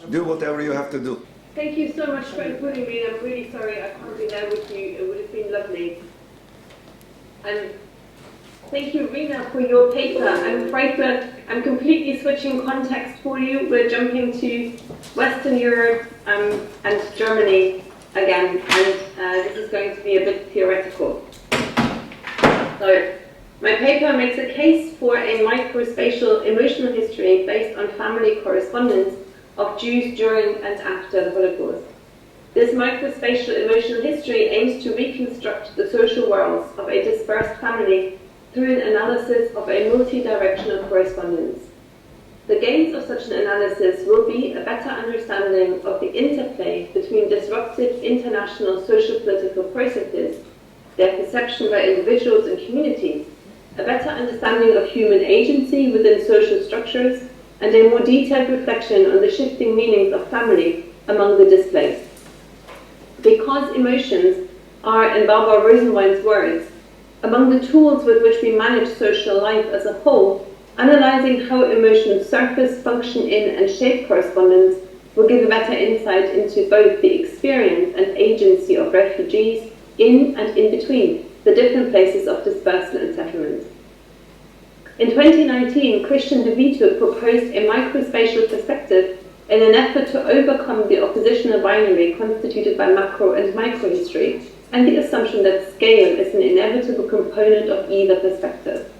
do whatever you have to do. Thank you so much for including me, and I'm really sorry I can't be there with you. It would have been lovely. And thank you, Rina, for your paper. I'm afraid that I'm completely switching context for you. We're jumping to Western Europe and Germany again, and this is going to be a bit theoretical. So, my paper makes a case for a microspatial emotional history based on family correspondence of Jews during and after the Holocaust. This microspatial emotional history aims to reconstruct the social worlds of a dispersed family through an analysis of a multi-directional correspondence. The gains of such an analysis will be a better understanding of the interplay between disruptive international social-political processes, their perception by individuals and communities, a better understanding of human agency within social structures, and a more detailed reflection on the shifting meanings of family among the displaced. Because emotions are, in Barbara Rosenwein's words, among the tools with which we manage social life as a whole, analysing how emotions surface, function in, and shape correspondence will give a better insight into both the experience and agency of refugees in and in between the different places of dispersal and settlement. In 2019, Christian de Vito proposed a microspatial perspective in an effort to overcome the oppositional binary constituted by macro and microhistory, and the assumption that scale is an inevitable component of either perspective.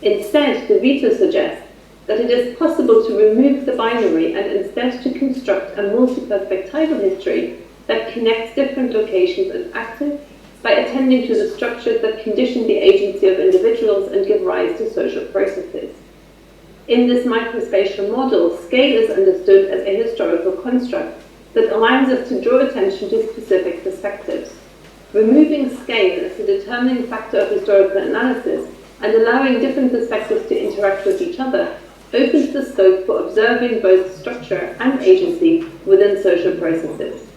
Instead, de Vito suggests that it is possible to remove the binary and instead to construct a multi-perspectival history that connects different locations and actors by attending to the structures that condition the agency of individuals and give rise to social processes. In this microspatial model, scale is understood as a historical construct that allows us to draw attention to specific perspectives. Removing scale as a determining factor of historical analysis and allowing different perspectives to interact with each other opens the scope for observing both structure and agency within social processes.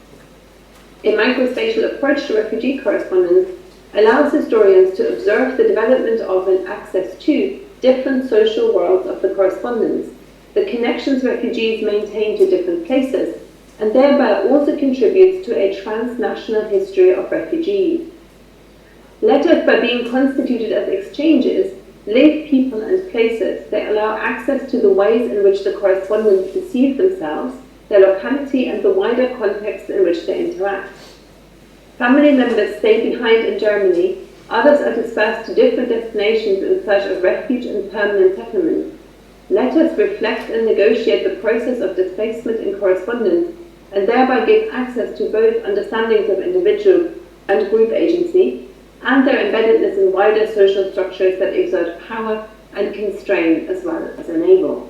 A microspatial approach to refugee correspondence allows historians to observe the development of and access to different social worlds of the correspondence, the connections refugees maintain to different places, and thereby also contributes to a transnational history of refugees. Letters, by being constituted as exchanges, link people and places. They allow access to the ways in which the correspondents perceive themselves, their locality, and the wider context in which they interact. Family members stay behind in Germany, others are dispersed to different destinations in search of refuge and permanent settlement. Letters reflect and negotiate the process of displacement in correspondence, and thereby give access to both understandings of individual and group agency, and their embeddedness in wider social structures that exert power and constrain as well as enable.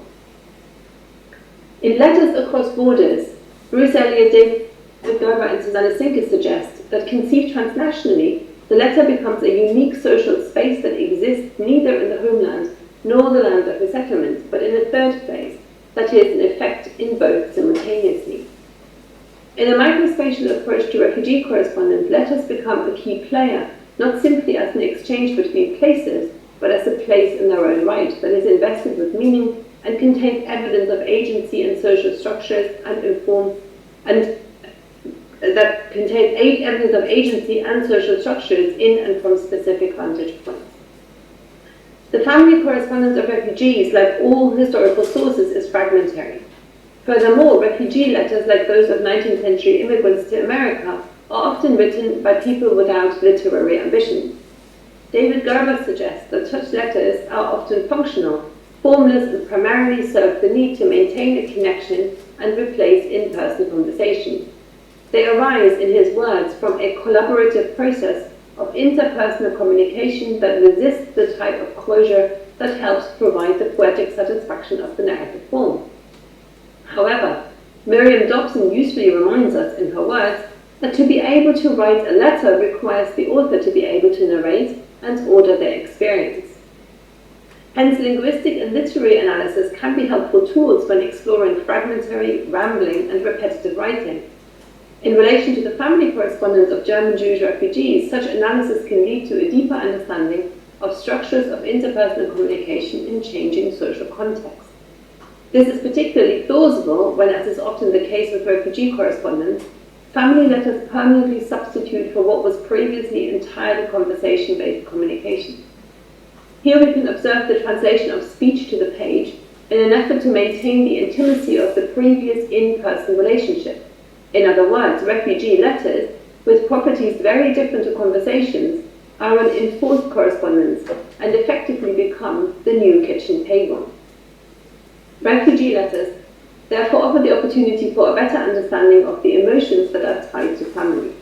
In Letters Across Borders, Bruce Elliott, David Gerber, and Susanna Sinke suggest that conceived transnationally, the letter becomes a unique social space that exists neither in the homeland nor the land of resettlement, but in a third place, that is, in effect, in both simultaneously. In a microspatial approach to refugee correspondence, letters become a key player, not simply as an exchange between places, but as a place in their own right that is invested with meaning and contains evidence of agency and social structures that contain evidence of agency and social structures in and from specific vantage points. The family correspondence of refugees, like all historical sources, is fragmentary. Furthermore, refugee letters, like those of 19th century immigrants to America, are often written by people without literary ambition. David Gerber suggests that such letters are often functional, formless, and primarily serve the need to maintain a connection and replace in-person conversation. They arise, in his words, from a collaborative process of interpersonal communication that resists the type of closure that helps provide the poetic satisfaction of the narrative form. However, Miriam Dobson usefully reminds us, in her words, that to be able to write a letter requires the author to be able to narrate and order their experience. Hence, linguistic and literary analysis can be helpful tools when exploring fragmentary, rambling, and repetitive writing. In relation to the family correspondence of German Jewish refugees, such analysis can lead to a deeper understanding of structures of interpersonal communication in changing social contexts. This is particularly plausible when, as is often the case with refugee correspondence, family letters permanently substitute for what was previously entirely conversation-based communication. Here we can observe the translation of speech to the page in an effort to maintain the intimacy of the previous in-person relationship. In other words, refugee letters, with properties very different to conversations, are an enforced correspondence and effectively become the new kitchen table. Refugee letters therefore offer the opportunity for a better understanding of the emotions that are tied to family.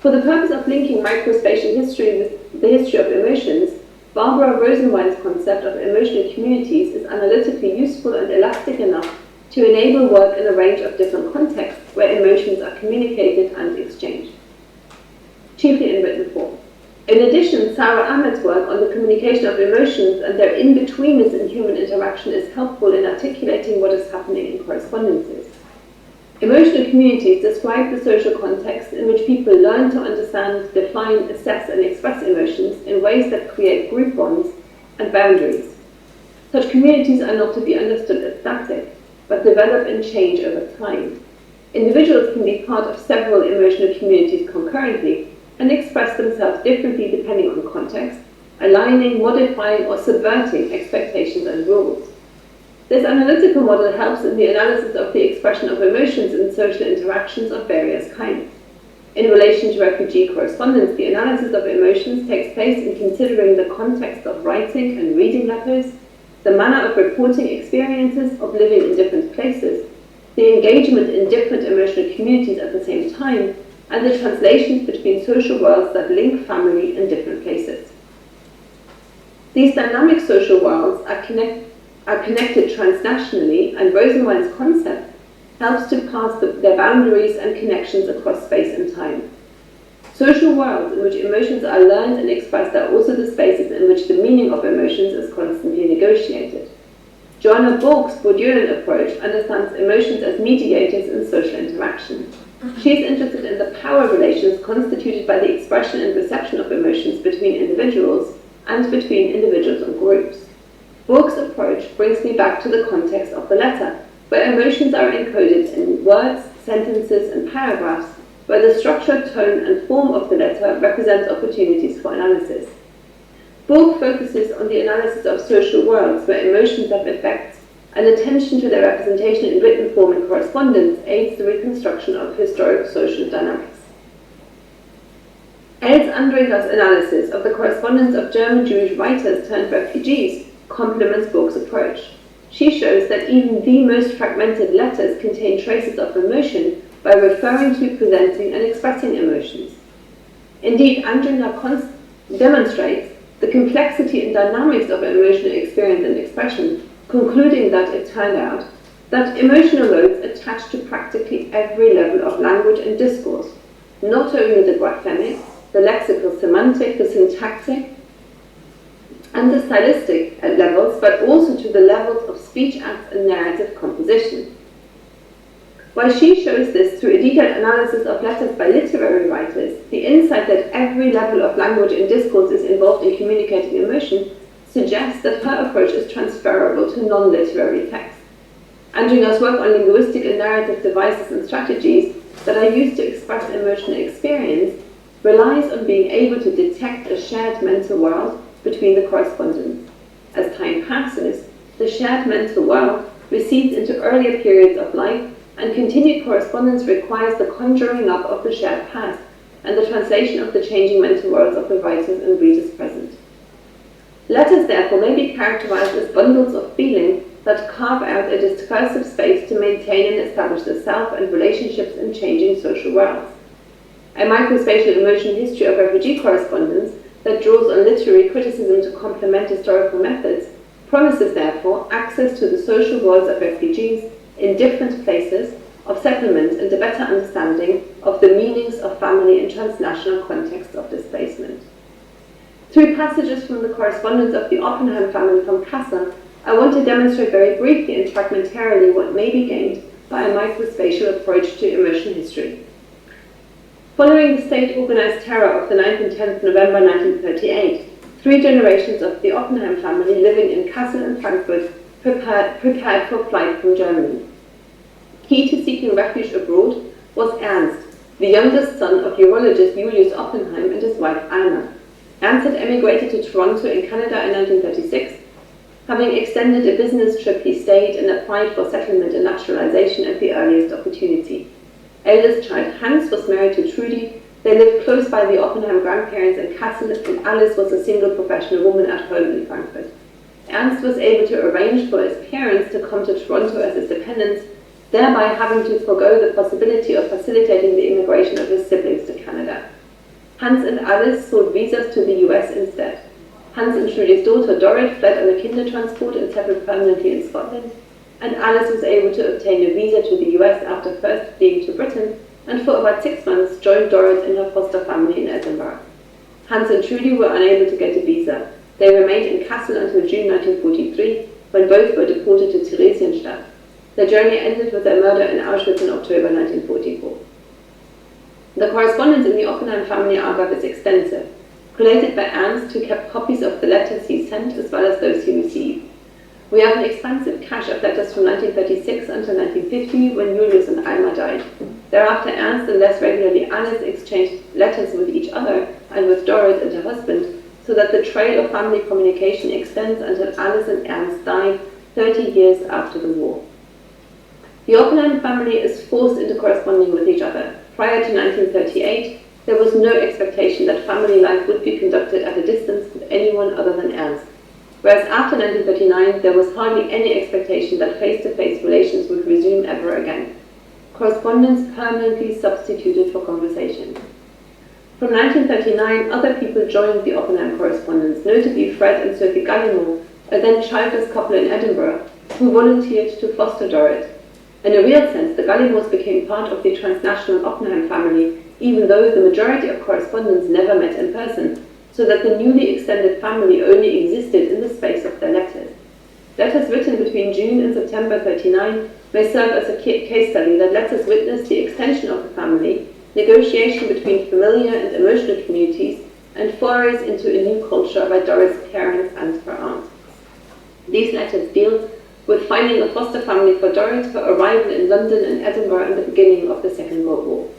For the purpose of linking microspatial history with the history of emotions, Barbara Rosenwein's concept of emotional communities is analytically useful and elastic enough to enable work in a range of different contexts where emotions are communicated and exchanged, chiefly in written form. In addition, Sarah Ahmed's work on the communication of emotions and their in-betweenness in human interaction is helpful in articulating what is happening in correspondences. Emotional communities describe the social context in which people learn to understand, define, assess, and express emotions in ways that create group bonds and boundaries. Such communities are not to be understood as static, but develop and change over time. Individuals can be part of several emotional communities concurrently and express themselves differently depending on context, aligning, modifying, or subverting expectations and rules. This analytical model helps in the analysis of the expression of emotions in social interactions of various kinds. In relation to refugee correspondence, the analysis of emotions takes place in considering the context of writing and reading letters, the manner of reporting experiences of living in different places, the engagement in different emotional communities at the same time, and the translations between social worlds that link family in different places. These dynamic social worlds are connected transnationally, and Rosenwein's concept helps to pass their boundaries and connections across space and time. Social worlds in which emotions are learned and expressed are also the spaces in which the meaning of emotions is constantly negotiated. Joanna Borg's Bourdieuian approach understands emotions as mediators in social interaction. She is interested in the power relations constituted by the expression and reception of emotions between individuals and between individuals and groups. Borg's approach brings me back to the context of the letter, where emotions are encoded in words, sentences, and paragraphs, where the structure, tone, and form of the letter represents opportunities for analysis. Borg focuses on the analysis of social worlds where emotions have effects, and attention to their representation in written form and correspondence aids the reconstruction of historic social dynamics. Els Andringer's analysis of the correspondence of German Jewish writers turned refugees complements Borg's approach. She shows that even the most fragmented letters contain traces of emotion by referring to, presenting, and expressing emotions. Indeed, Andringer demonstrates the complexity and dynamics of emotional experience and expression, concluding that it turned out that emotional loads attach to practically every level of language and discourse, not only the graphemic, the lexical semantic, the syntactic, and the stylistic levels, but also to the levels of speech acts and narrative composition. While she shows this through a detailed analysis of letters by literary writers, the insight that every level of language and discourse is involved in communicating emotion suggests that her approach is transferable to non-literary text. Andringer's work on linguistic and narrative devices and strategies that are used to express emotional experience relies on being able to detect a shared mental world between the correspondents. As time passes, the shared mental world recedes into earlier periods of life, and continued correspondence requires the conjuring up of the shared past and the translation of the changing mental worlds of the writers and readers present. Letters, therefore, may be characterized as bundles of feeling that carve out a discursive space to maintain and establish the self and relationships in changing social worlds. A microspatial emotional history of refugee correspondence that draws on literary criticism to complement historical methods promises, therefore, access to the social worlds of refugees in different places of settlement and a better understanding of the meanings of family and transnational contexts of displacement. Through passages from the correspondence of the Oppenheim family from Kassel, I want to demonstrate very briefly and fragmentarily what may be gained by a microspatial approach to emotional history. Following the state-organized terror of the 9th and 10th November 1938, 3 generations of the Oppenheim family living in Kassel and Frankfurt prepared for flight from Germany. Key to seeking refuge abroad was Ernst, the youngest son of urologist Julius Oppenheim and his wife Alma. Ernst had emigrated to Toronto in Canada in 1936. Having extended a business trip, he stayed and applied for settlement and naturalization at the earliest opportunity. Eldest child Hans was married to Trudy. They lived close by the Oppenheim grandparents in Kassel, and Alice was a single professional woman at home in Frankfurt. Ernst was able to arrange for his parents to come to Toronto as his dependents, thereby having to forego the possibility of facilitating the immigration of his siblings to Canada. Hans and Alice sought visas to the US instead. Hans and Trudy's daughter Dorrit fled on a kindertransport and settled permanently in Scotland, and Alice was able to obtain a visa to the US after first fleeing to Britain, and for about 6 months joined Dorrit in her foster family in Edinburgh. Hans and Trudy were unable to get a visa. They remained in Kassel until June 1943, when both were deported to Theresienstadt. Their journey ended with their murder in Auschwitz in October 1944. The correspondence in the Oppenheim family archive is extensive, collated by Ernst, who kept copies of the letters he sent as well as those he received. We have an expansive cache of letters from 1936 until 1950, when Julius and Alma died. Thereafter, Ernst and less regularly Alice exchanged letters with each other and with Dorrit and her husband, so that the trail of family communication extends until Alice and Ernst died 30 years after the war. The Oppenheim family is forced into corresponding with each other. Prior to 1938, there was no expectation that family life would be conducted at a distance with anyone other than Ernst. Whereas after 1939, there was hardly any expectation that face-to-face relations would resume ever again. Correspondence permanently substituted for conversation. From 1939, other people joined the Oppenheim correspondence, notably Fred and Sophie Gallimore, a then childless couple in Edinburgh, who volunteered to foster Dorrit. In a real sense, the Gallimores became part of the transnational Oppenheim family, even though the majority of correspondents never met in person, so that the newly extended family only existed in the space of their letters. Letters written between June and September 1939 may serve as a case study that lets us witness the extension of the family, negotiation between familiar and emotional communities, and forays into a new culture by Dorrit's parents and her aunt. These letters deal with finding a foster family for Dorrit, her arrival in London and Edinburgh, and the beginning of the Second World War.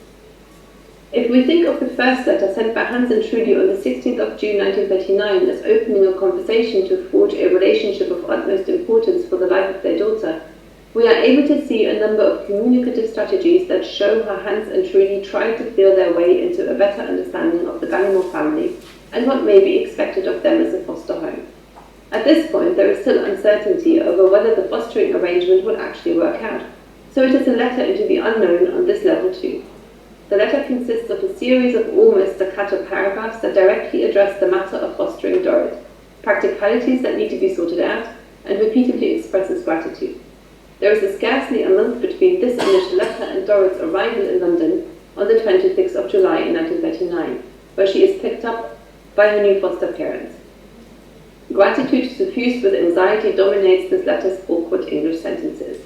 If we think of the first letter sent by Hans and Trudy on the 16th of June 1939 as opening a conversation to forge a relationship of utmost importance for the life of their daughter, we are able to see a number of communicative strategies that show how Hans and Trudy tried to feel their way into a better understanding of the Gallimore family and what may be expected of them as a foster home. At this point, there is still uncertainty over whether the fostering arrangement will actually work out, so it is a letter into the unknown on this level too. The letter consists of a series of almost staccato paragraphs that directly address the matter of fostering Dorrit, practicalities that need to be sorted out, and repeatedly expresses gratitude. There is scarcely a month between this initial letter and Dorrit's arrival in London on the 26th of July in 1939, where she is picked up by her new foster parents. Gratitude suffused with anxiety dominates this letter's awkward English sentences.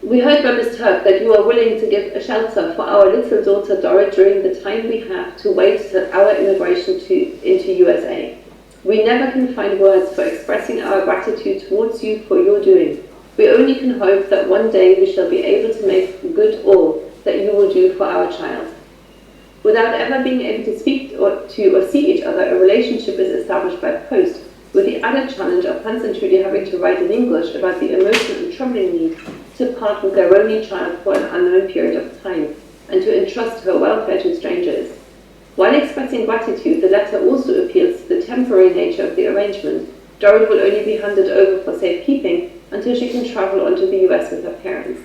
We heard by Miss Turk that you are willing to give a shelter for our little daughter Dorrit during the time we have to wait till our immigration into USA. We never can find words for expressing our gratitude towards you for your doing. We only can hope that one day we shall be able to make good all that you will do for our child. Without ever being able to speak or see each other, a relationship is established by post, with the added challenge of Hans and Trudy having to write in English about the emotional and troubling need to part with their only child for an unknown period of time, and to entrust her welfare to strangers. While expressing gratitude, the letter also appeals to the temporary nature of the arrangement. Dorrit will only be handed over for safekeeping until she can travel on to the US with her parents.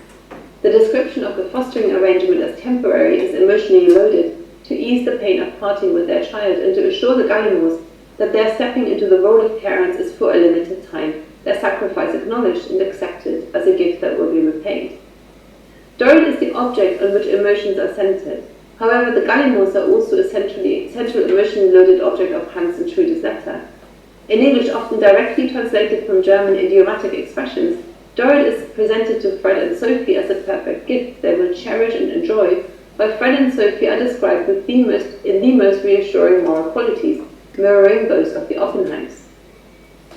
The description of the fostering arrangement as temporary is emotionally loaded to ease the pain of parting with their child and to assure the Gallimores that their stepping into the role of parents is for a limited time, their sacrifice acknowledged and accepted as a gift that will be repaid. Dorrit is the object on which emotions are centered. However, the Gallimores are also a central emotionally loaded object of Hans and Trudy's letter. In English, often directly translated from German idiomatic expressions, Dorrit is presented to Fred and Sophie as a perfect gift they will cherish and enjoy, while Fred and Sophie are described with the most reassuring moral qualities, mirroring those of the Oppenheims.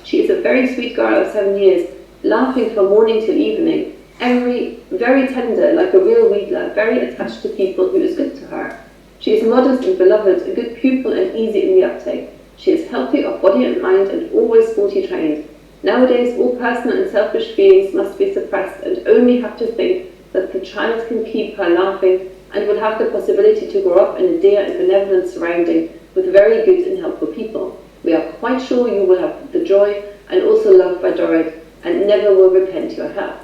She is a very sweet girl of 7 years, laughing from morning till evening, very tender, like a real wheatler, very attached to people, who is good to her. She is modest and beloved, a good pupil and easy in the uptake. She is healthy of body and mind and always sporty trained. Nowadays, all personal and selfish feelings must be suppressed and only have to think that the child can keep her laughing and will have the possibility to grow up in a dear and benevolent surrounding with very good and helpful people. We are quite sure you will have the joy and also love by Dorrit and never will repent your help.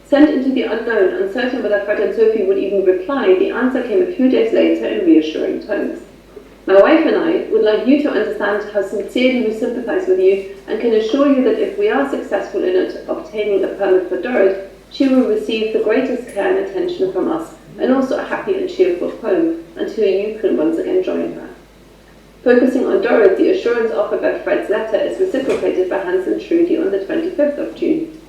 Sent into the unknown, uncertain whether Fred and Sophie would even reply, the answer came a few days later in reassuring tones. My wife and I would like you to understand how sincerely we sympathize with you and can assure you that if we are successful in obtaining a permit for Dorrit, she will receive the greatest care and attention from us, and also a happy and cheerful home until you can once again join her. Focusing on Dorrit, the assurance offered by Fred's letter is reciprocated by Hans and Trudy on the 25th of June.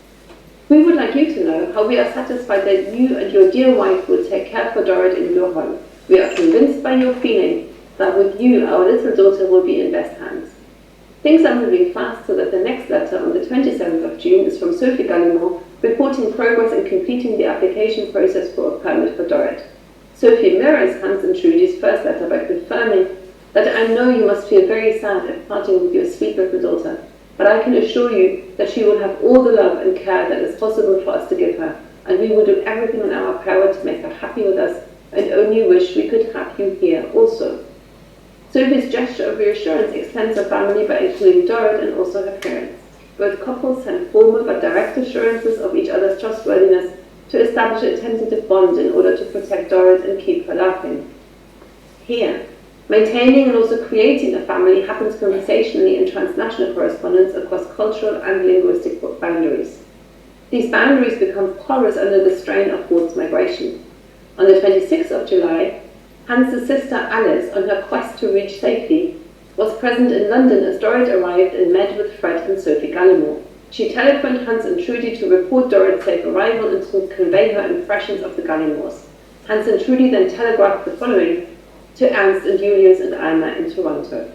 We would like you to know how we are satisfied that you and your dear wife will take care for Dorrit in your home. We are convinced by your feeling that with you our little daughter will be in best hands. Things are moving fast so that the next letter on the 27th of June is from Sophie Gallimore, reporting progress in completing the application process for a permit for Dorrit. Sophie mirrors Hans and Trudy's first letter by confirming that I know you must feel very sad at parting with your sweet little daughter, but I can assure you that she will have all the love and care that is possible for us to give her, and we will do everything in our power to make her happy with us, and only wish we could have you here also. Sophie's gesture of reassurance extends her family by including Dorrit and also her parents. Both couples send formal but direct assurances of each other's trustworthiness to establish a tentative bond in order to protect Dorrit and keep her laughing. Here, maintaining and also creating a family happens conversationally in transnational correspondence across cultural and linguistic boundaries. These boundaries become porous under the strain of forced migration. On the 26th of July, Hans's sister Alice, on her quest to reach safety, was present in London as Dorrit arrived and met with Fred and Sophie Gallimore. She telephoned Hans and Trudy to report Dorrit's safe arrival and to convey her impressions of the Gallimores. Hans and Trudy then telegraphed the following to Ernst and Julius and Alma in Toronto.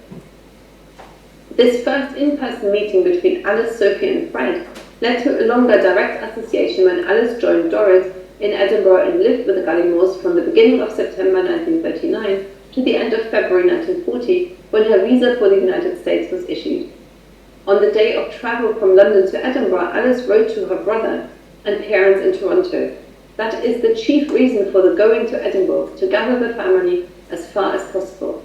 This first in-person meeting between Alice, Sophie and Fred led to a longer direct association when Alice joined Dorrit in Edinburgh and lived with the Gallimores from the beginning of September 1939 to the end of February 1940, when her visa for the United States was issued. On the day of travel from London to Edinburgh, Alice wrote to her brother and parents in Toronto. That is the chief reason for the going to Edinburgh, to gather the family as far as possible.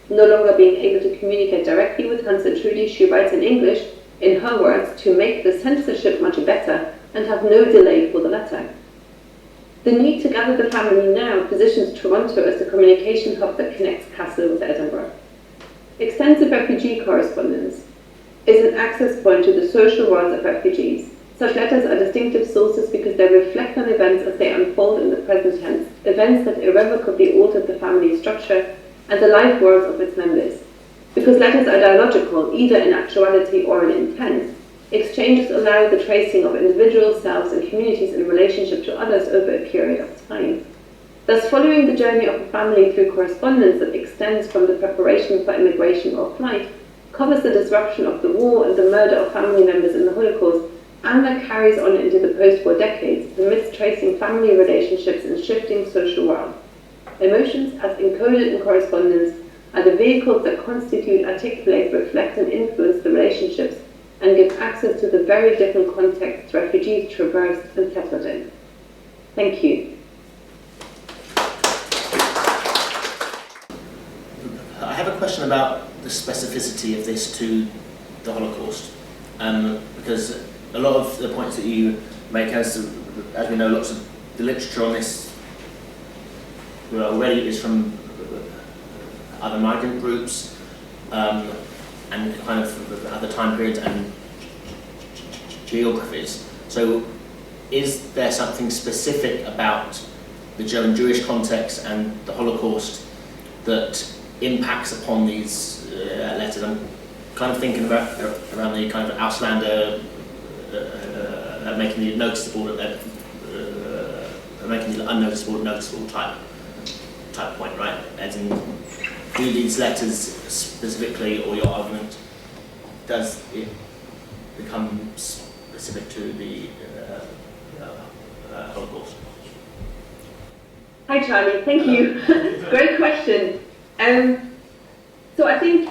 No longer being able to communicate directly with Hans and Trudy, she writes in English, in her words, to make the censorship much better and have no delay for the letter. The need to gather the family now positions Toronto as the communication hub that connects Kassel with Edinburgh. Extensive refugee correspondence is an access point to the social world of refugees. Such letters are distinctive sources because they reflect on events as they unfold in the present tense, events that irrevocably altered the family structure and the life worlds of its members. Because letters are dialogical, either in actuality or in intent, exchanges allow the tracing of individual selves and communities in relationship to others over a period of time. Thus, following the journey of a family through correspondence that extends from the preparation for immigration or flight, covers the disruption of the war and the murder of family members in the Holocaust, and that carries on into the post-war decades, amidst tracing family relationships in shifting social world. Emotions, as encoded in correspondence, are the vehicles that constitute, articulate, reflect and influence the relationships and give access to the very different contexts refugees traversed and settled in. Thank you. I have a question about the specificity of this to the Holocaust, because a lot of the points that you make, as we know, lots of the literature on this already is from other migrant groups and kind of other time periods and geographies. So is there something specific about the German Jewish context and the Holocaust that impacts upon these letters? I'm kind of thinking about around the kind of Auslander making the noticeable, making the unnoticeable noticeable type point, right? As in, do these letters specifically, or your argument, does it become specific to the Holocaust? Hi Charlie, thank you. Great question. So I think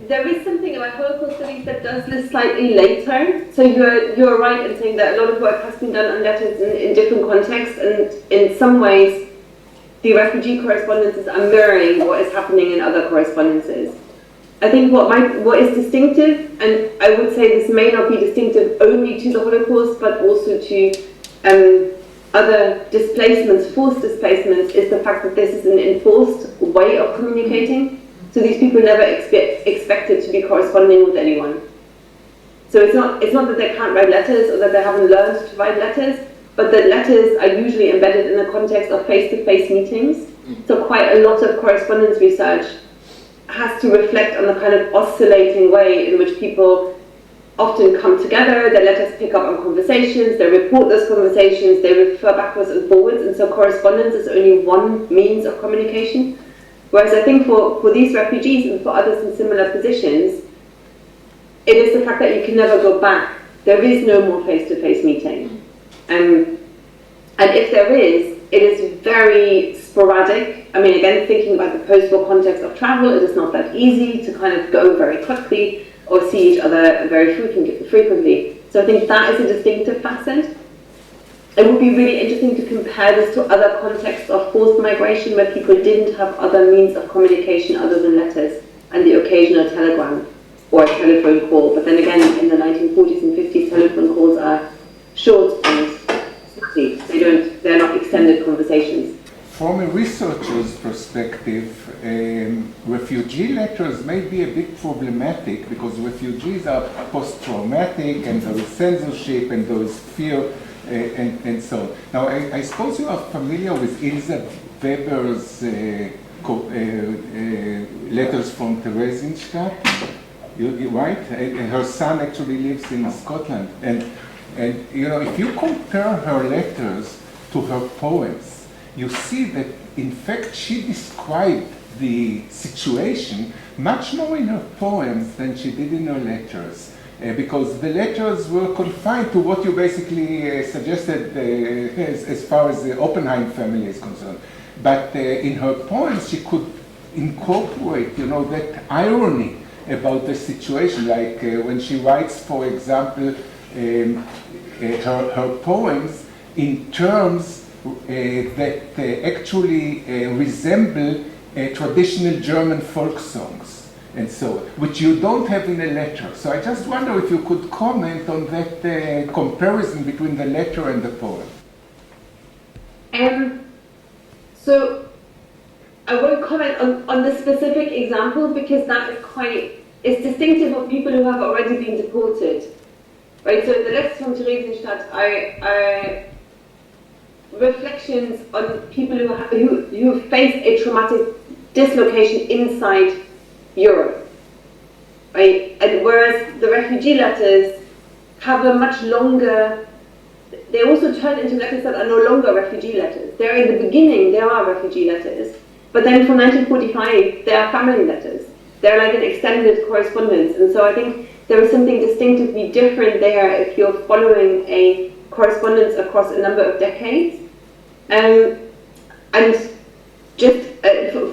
there is something about Holocaust studies that does this slightly later. So you're right in saying that a lot of work has been done on letters in different contexts, and in some ways the refugee correspondences are mirroring what is happening in other correspondences. I think what is distinctive, and I would say this may not be distinctive only to the Holocaust, but also to other displacements, forced displacements, is the fact that this is an enforced way of communicating. So these people never expected to be corresponding with anyone. So it's not that they can't write letters or that they haven't learned to write letters, but the letters are usually embedded in the context of face-to-face meetings. So quite a lot of correspondence research has to reflect on the kind of oscillating way in which people often come together, they let us pick up on conversations, they report those conversations, they refer backwards and forwards, and so correspondence is only one means of communication. Whereas I think for these refugees and for others in similar positions, it is the fact that you can never go back. There is no more face-to-face meeting. And if there is, it is very sporadic. I mean, again, thinking about the post-war context of travel, it is not that easy to kind of go very quickly or see each other very frequently. So I think that is a distinctive facet. It would be really interesting to compare this to other contexts of forced migration where people didn't have other means of communication other than letters and the occasional telegram or a telephone call. But then again, in the 1940s and 50s, telephone calls are short and snappy. They're not extended conversations. From a researcher's perspective, refugee letters may be a bit problematic because refugees are post-traumatic and there is censorship and there is fear and so on. Now, I suppose you are familiar with Ilse Weber's letters from Theresienstadt, right? Her son actually lives in Scotland. And you know, if you compare her letters to her poems, you see that, in fact, she described the situation much more in her poems than she did in her letters, because the letters were confined to what you basically suggested as far as the Oppenheim family is concerned. But in her poems, she could incorporate, you know, that irony about the situation, like when she writes, for example, her poems in terms that actually resemble traditional German folk songs and so on, which you don't have in a letter. So I just wonder if you could comment on that comparison between the letter and the poem. So I won't comment on the specific example because that is it's distinctive of people who have already been deported. Right, so the letters from Theresienstadt are reflections on people who face a traumatic dislocation inside Europe, right? And whereas the refugee letters have a much longer, they also turn into letters that are no longer refugee letters. They're in the beginning, they are refugee letters, but then from 1945, they are family letters. They're like an extended correspondence, and so I think there is something distinctively different there if you're following a correspondence across a number of decades. And just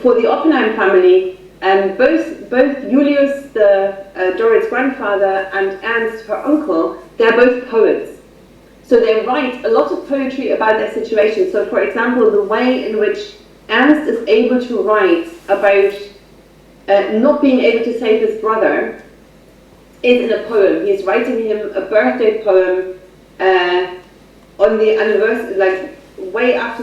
for the Oppenheim family, both Julius, Dorrit's grandfather, and Ernst, her uncle, they're both poets. So they write a lot of poetry about their situation. So for example, the way in which Ernst is able to write about not being able to save his brother is in a poem. He's writing him a birthday poem on the anniversary, like way after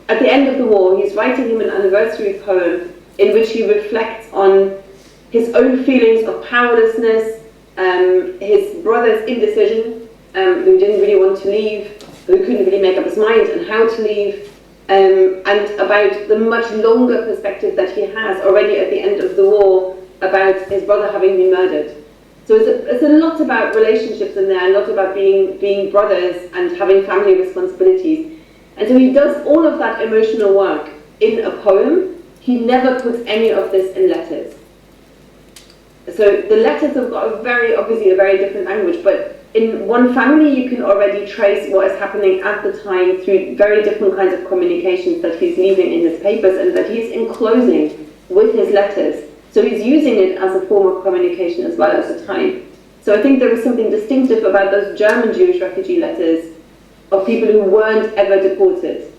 at the end of the war. He's writing him an anniversary poem in which he reflects on his own feelings of powerlessness, his brother's indecision, who didn't really want to leave, who couldn't really make up his mind and how to leave, and about the much longer perspective that he has already at the end of the war about his brother having been murdered. So it's a lot about relationships in there, a lot about being brothers and having family responsibilities. And so he does all of that emotional work in a poem. He never puts any of this in letters. So the letters have got obviously a very different language, but in one family you can already trace what is happening at the time through very different kinds of communications that he's leaving in his papers and that he's enclosing with his letters. So he's using it as a form of communication as well at the time. So I think there is something distinctive about those German Jewish refugee letters of people who weren't ever deported,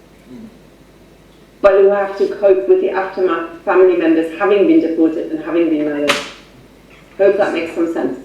but who have to cope with the aftermath of family members having been deported and having been murdered. Hope that makes some sense.